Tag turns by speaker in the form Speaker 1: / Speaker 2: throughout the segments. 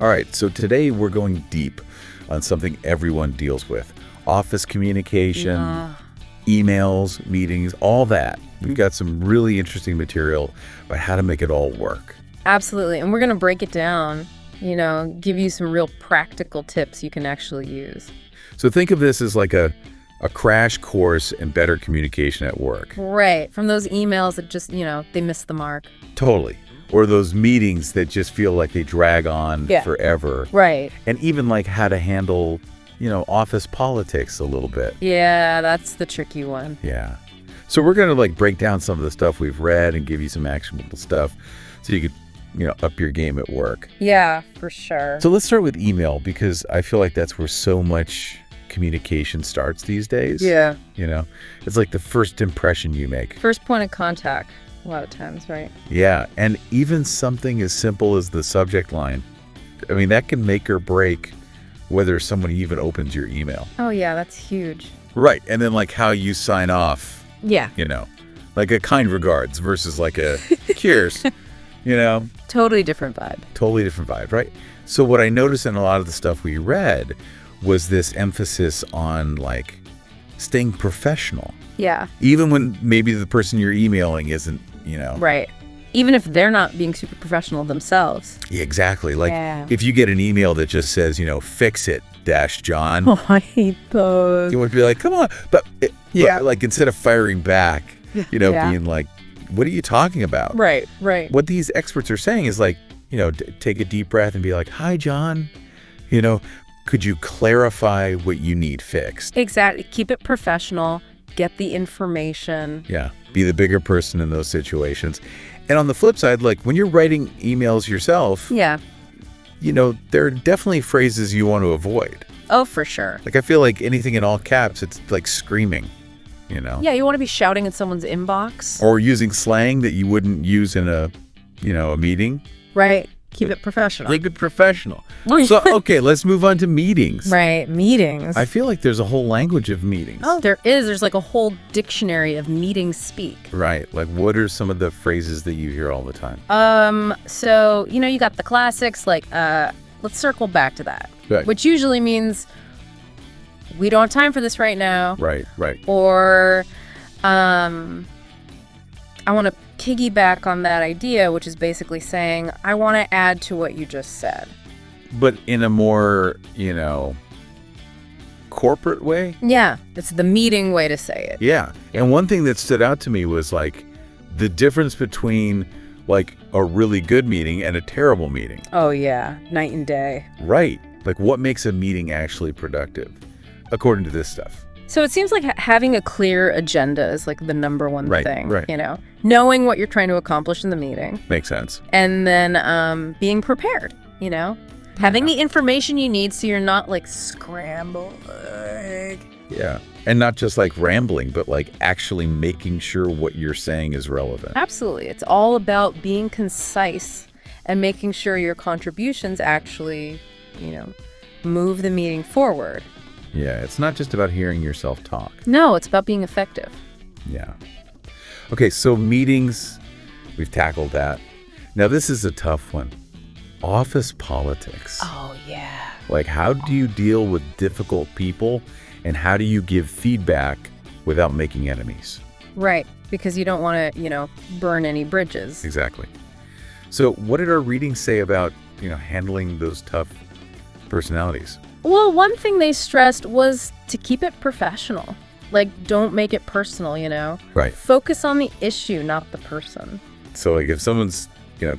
Speaker 1: All right, so today we're going deep on something everyone deals with. Office communication, emails, meetings, all that. We've got some really interesting material about how to make it all work.
Speaker 2: Absolutely. And we're going to break it down, give you some real practical tips you can actually use.
Speaker 1: So think of this as like a crash course in better communication at work.
Speaker 2: Right. From those emails that just, they miss the mark.
Speaker 1: Totally. Or those meetings that just feel like they drag on forever.
Speaker 2: Right.
Speaker 1: And even like how to handle, office politics a little bit.
Speaker 2: Yeah, that's the tricky one.
Speaker 1: Yeah. So we're going to break down some of the stuff we've read and give you some actionable stuff so you could, up your game at work.
Speaker 2: Yeah, for sure.
Speaker 1: So let's start with email because I feel like that's where so much communication starts these days.
Speaker 2: Yeah.
Speaker 1: It's like the first impression you make.
Speaker 2: First point of contact. A lot of times, right?
Speaker 1: Yeah, and even something as simple as the subject line, I mean, that can make or break whether someone even opens your email.
Speaker 2: Oh, yeah, that's huge.
Speaker 1: Right, and then how you sign off.
Speaker 2: Yeah.
Speaker 1: Like a kind regards versus like a cheers,
Speaker 2: Totally different vibe.
Speaker 1: Totally different vibe, right? So what I noticed in a lot of the stuff we read was this emphasis on staying professional.
Speaker 2: Yeah.
Speaker 1: Even when maybe the person you're emailing isn't,
Speaker 2: Right. Even if they're not being super professional themselves.
Speaker 1: Yeah, exactly. If you get an email that just says, fix it, John.
Speaker 2: Oh, I hate those.
Speaker 1: You would be like, come on. But instead of firing back, being like, what are you talking about?
Speaker 2: Right.
Speaker 1: What these experts are saying is take a deep breath and be like, hi, John. Could you clarify what you need fixed?
Speaker 2: Exactly. Keep it professional. Get the information.
Speaker 1: Yeah. Be the bigger person in those situations. And on the flip side, when you're writing emails yourself,
Speaker 2: yeah,
Speaker 1: there are definitely phrases you want to avoid.
Speaker 2: Oh, for sure.
Speaker 1: I feel like anything in all caps, it's like screaming,
Speaker 2: Yeah, you want to be shouting in someone's inbox.
Speaker 1: Or using slang that you wouldn't use in a meeting.
Speaker 2: Right. Keep it professional.
Speaker 1: Keep it professional. So, okay, let's move on to meetings.
Speaker 2: Right, meetings.
Speaker 1: I feel like there's a whole language of meetings.
Speaker 2: Oh, there is. There's a whole dictionary of meeting speak.
Speaker 1: Right. What are some of the phrases that you hear all the time?
Speaker 2: So, you got the classics let's circle back to that.
Speaker 1: Right.
Speaker 2: Which usually means we don't have time for this right now.
Speaker 1: Right.
Speaker 2: Or I want to piggyback on that idea, which is basically saying, I want to add to what you just said.
Speaker 1: But in a more, corporate way?
Speaker 2: Yeah, it's the meeting way to say it.
Speaker 1: Yeah. And one thing that stood out to me was the difference between a really good meeting and a terrible meeting.
Speaker 2: Oh, yeah. Night and day.
Speaker 1: Right. What makes a meeting actually productive, according to this stuff?
Speaker 2: So it seems like having a clear agenda is the number one thing,
Speaker 1: right.
Speaker 2: Knowing what you're trying to accomplish in the meeting.
Speaker 1: Makes sense.
Speaker 2: And then being prepared, having the information you need so you're not scrambling.
Speaker 1: Yeah. And not just rambling, but actually making sure what you're saying is relevant.
Speaker 2: Absolutely. It's all about being concise and making sure your contributions actually, move the meeting forward.
Speaker 1: Yeah, it's not just about hearing yourself talk.
Speaker 2: No, it's about being effective.
Speaker 1: Yeah. Okay, so meetings, we've tackled that. Now, this is a tough one. Office politics.
Speaker 2: Oh, yeah.
Speaker 1: How do you deal with difficult people, and how do you give feedback without making enemies?
Speaker 2: Right, because you don't want to, burn any bridges.
Speaker 1: Exactly. So what did our readings say about, handling those tough personalities?
Speaker 2: Well, one thing they stressed was to keep it professional. Don't make it personal,
Speaker 1: Right.
Speaker 2: Focus on the issue, not the person.
Speaker 1: So, if someone's,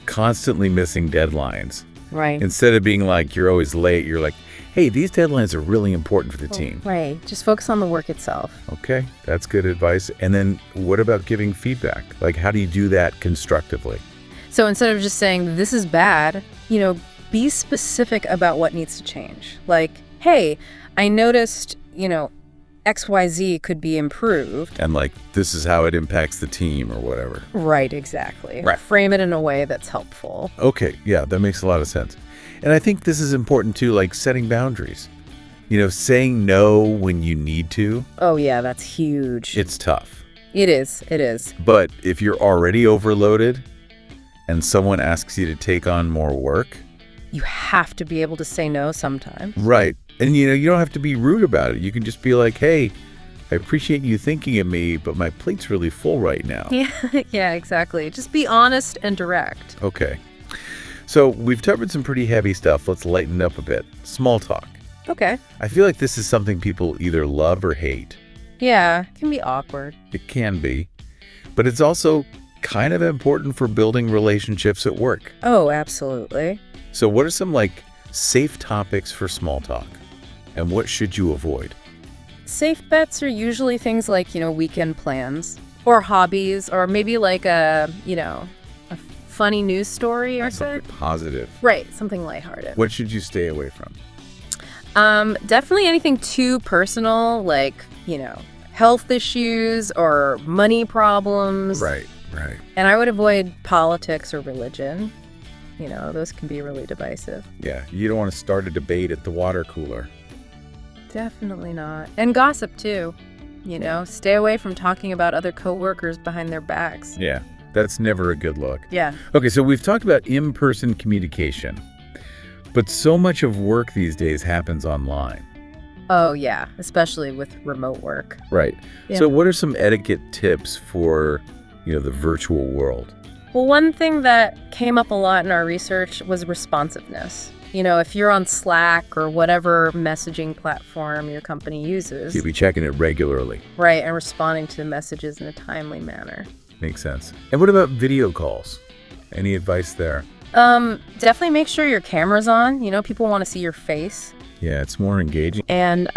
Speaker 1: constantly missing deadlines.
Speaker 2: Right.
Speaker 1: Instead of being you're always late, you're hey, these deadlines are really important for the team.
Speaker 2: Right. Just focus on the work itself.
Speaker 1: Okay, that's good advice. And then what about giving feedback? How do you do that constructively?
Speaker 2: So instead of just saying, this is bad, be specific about what needs to change. Hey, I noticed, XYZ could be improved.
Speaker 1: And this is how it impacts the team or whatever.
Speaker 2: Right, exactly.
Speaker 1: Right.
Speaker 2: Frame it in a way that's helpful.
Speaker 1: Okay, yeah, that makes a lot of sense. And I think this is important too, setting boundaries. Saying no when you need to.
Speaker 2: Oh, yeah, that's huge.
Speaker 1: It's tough.
Speaker 2: It is.
Speaker 1: But if you're already overloaded and someone asks you to take on more work,
Speaker 2: you have to be able to say no sometimes.
Speaker 1: Right. And, you don't have to be rude about it. You can just be like, hey, I appreciate you thinking of me, but my plate's really full right now.
Speaker 2: Yeah, yeah, exactly. Just be honest and direct.
Speaker 1: Okay. So we've covered some pretty heavy stuff. Let's lighten it up a bit. Small talk.
Speaker 2: Okay.
Speaker 1: I feel like this is something people either love or hate.
Speaker 2: Yeah, it can be awkward.
Speaker 1: It can be. But it's also kind of important for building relationships at work.
Speaker 2: Oh, absolutely.
Speaker 1: So what are some safe topics for small talk? And what should you avoid?
Speaker 2: Safe bets are usually things like, weekend plans or hobbies or maybe like a funny news story or
Speaker 1: Something
Speaker 2: something.
Speaker 1: positive.
Speaker 2: Right, something lighthearted.
Speaker 1: What should you stay away from?
Speaker 2: Definitely anything too personal, like, health issues or money problems.
Speaker 1: Right.
Speaker 2: And I would avoid politics or religion. Those can be really divisive.
Speaker 1: Yeah, you don't want to start a debate at the water cooler.
Speaker 2: Definitely not. And gossip, too. Stay away from talking about other coworkers behind their backs.
Speaker 1: Yeah, that's never a good look.
Speaker 2: Yeah.
Speaker 1: Okay, so we've talked about in-person communication, but so much of work these days happens online.
Speaker 2: Oh, yeah, especially with remote work.
Speaker 1: Right.
Speaker 2: Yeah.
Speaker 1: So what are some etiquette tips for, the virtual world?
Speaker 2: Well, one thing that came up a lot in our research was responsiveness. If you're on Slack or whatever messaging platform your company uses.
Speaker 1: You'll be checking it regularly.
Speaker 2: Right, and responding to messages in a timely manner.
Speaker 1: Makes sense. And what about video calls? Any advice there?
Speaker 2: Definitely make sure your camera's on. People want to see your face.
Speaker 1: Yeah, it's more engaging.
Speaker 2: And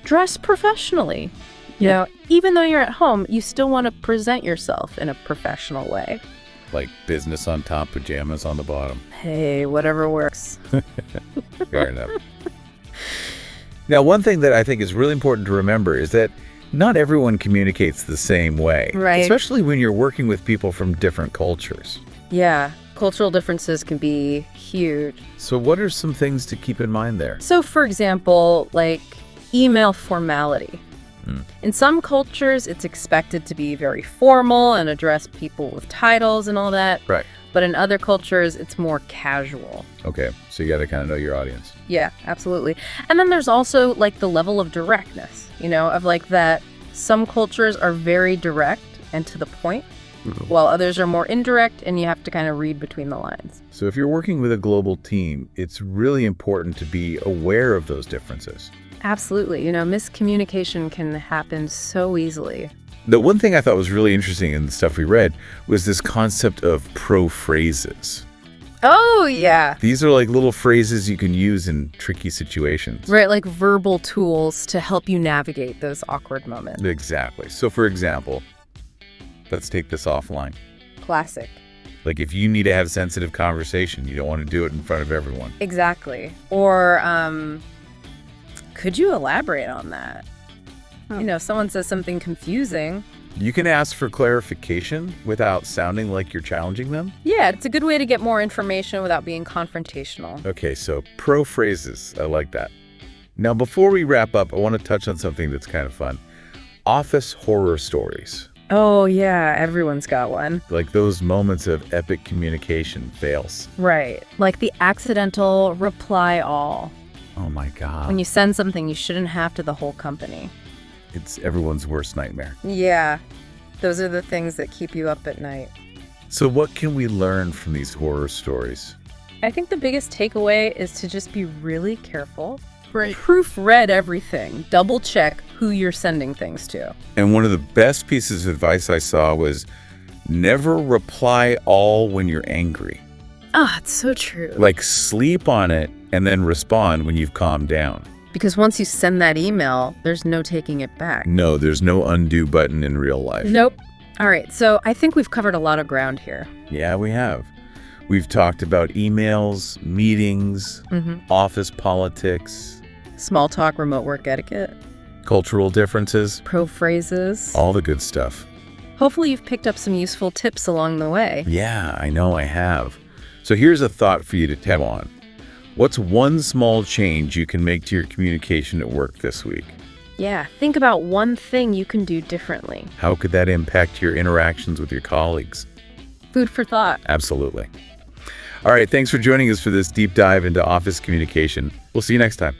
Speaker 2: dress professionally. Even though you're at home, you still want to present yourself in a professional way.
Speaker 1: Like business on top, pajamas on the bottom.
Speaker 2: Hey, whatever works.
Speaker 1: Fair enough. Now, one thing that I think is really important to remember is that not everyone communicates the same way.
Speaker 2: Right.
Speaker 1: Especially when you're working with people from different cultures.
Speaker 2: Yeah, cultural differences can be huge.
Speaker 1: So what are some things to keep in mind there?
Speaker 2: So, for example, like email formality. In some cultures, it's expected to be very formal and address people with titles and all that.
Speaker 1: Right.
Speaker 2: But in other cultures, it's more casual.
Speaker 1: Okay, so you got to kind of know your audience.
Speaker 2: Yeah, absolutely. And then there's also like the level of directness, of like that some cultures are very direct and to the point, while others are more indirect and you have to kind of read between the lines.
Speaker 1: So if you're working with a global team, it's really important to be aware of those differences.
Speaker 2: Absolutely. Miscommunication can happen so easily.
Speaker 1: The one thing I thought was really interesting in the stuff we read was this concept of pro-phrases.
Speaker 2: Oh, yeah.
Speaker 1: These are like little phrases you can use in tricky situations.
Speaker 2: Right, like verbal tools to help you navigate those awkward moments.
Speaker 1: Exactly. So for example, let's take this offline.
Speaker 2: Classic.
Speaker 1: Like if you need to have sensitive conversation, you don't want to do it in front of everyone.
Speaker 2: Exactly. Or, could you elaborate on that? Someone says something confusing.
Speaker 1: You can ask for clarification without sounding like you're challenging them.
Speaker 2: Yeah, it's a good way to get more information without being confrontational.
Speaker 1: Okay, so pro phrases. I like that. Now, before we wrap up, I want to touch on something that's kind of fun. Office horror stories.
Speaker 2: Oh, yeah, everyone's got one.
Speaker 1: Like those moments of epic communication fails.
Speaker 2: Right, like the accidental reply all.
Speaker 1: Oh my God.
Speaker 2: When you send something you shouldn't have to the whole company.
Speaker 1: It's everyone's worst nightmare.
Speaker 2: Yeah, those are the things that keep you up at night.
Speaker 1: So what can we learn from these horror stories?
Speaker 2: I think the biggest takeaway is to just be really careful. Right. Proofread everything. Double check who you're sending things to.
Speaker 1: And one of the best pieces of advice I saw was never reply all when you're angry.
Speaker 2: Ah, it's so true.
Speaker 1: Like sleep on it and then respond when you've calmed down.
Speaker 2: Because once you send that email, there's no taking it back.
Speaker 1: No, there's no undo button in real life.
Speaker 2: Nope. All right, so I think we've covered a lot of ground here.
Speaker 1: Yeah, we have. We've talked about emails, meetings, office politics,
Speaker 2: Small talk, remote work etiquette,
Speaker 1: cultural differences,
Speaker 2: pro phrases.
Speaker 1: all the good stuff.
Speaker 2: Hopefully you've picked up some useful tips along the way.
Speaker 1: Yeah, I know I have. So here's a thought for you to tap on. What's one small change you can make to your communication at work this week?
Speaker 2: Yeah, think about one thing you can do differently.
Speaker 1: How could that impact your interactions with your colleagues?
Speaker 2: Food for thought.
Speaker 1: Absolutely. All right, thanks for joining us for this deep dive into office communication. We'll see you next time.